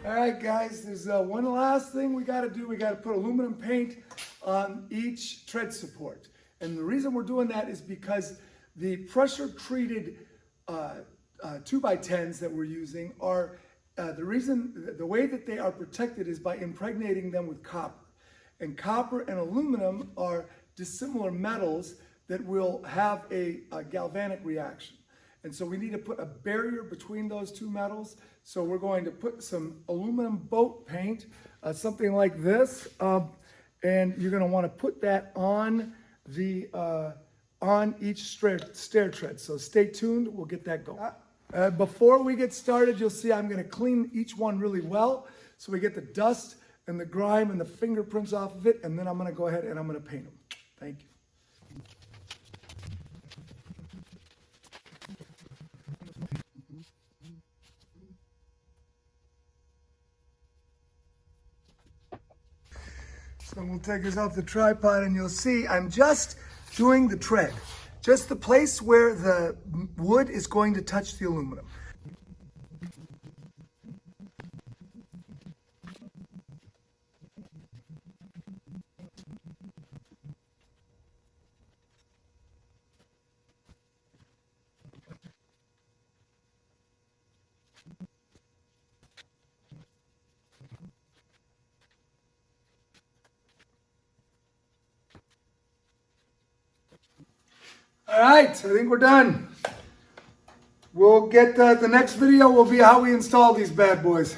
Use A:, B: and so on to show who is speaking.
A: All right, guys, there's one last thing we got to do. We got to put aluminum paint on each tread support. And the reason we're doing that is because the pressure-treated 2x10s that we're using are, the way that they are protected is by impregnating them with copper. And copper and aluminum are dissimilar metals that will have a galvanic reaction. And so we need to put a barrier between those two metals. So we're going to put some aluminum boat paint, something like this, and you're going to want to put that on the on each stair tread. So stay tuned. We'll get that going. Before we get started, you'll see I'm going to clean each one really well, so we get the dust and the grime and the fingerprints off of it, and then I'm going to go ahead and I'm going to paint them. Thank you. So we'll take this off the tripod and you'll see I'm just doing the tread, just the place where the wood is going to touch the aluminum. All right, I think we're done. We'll get the next video will be how we install these bad boys.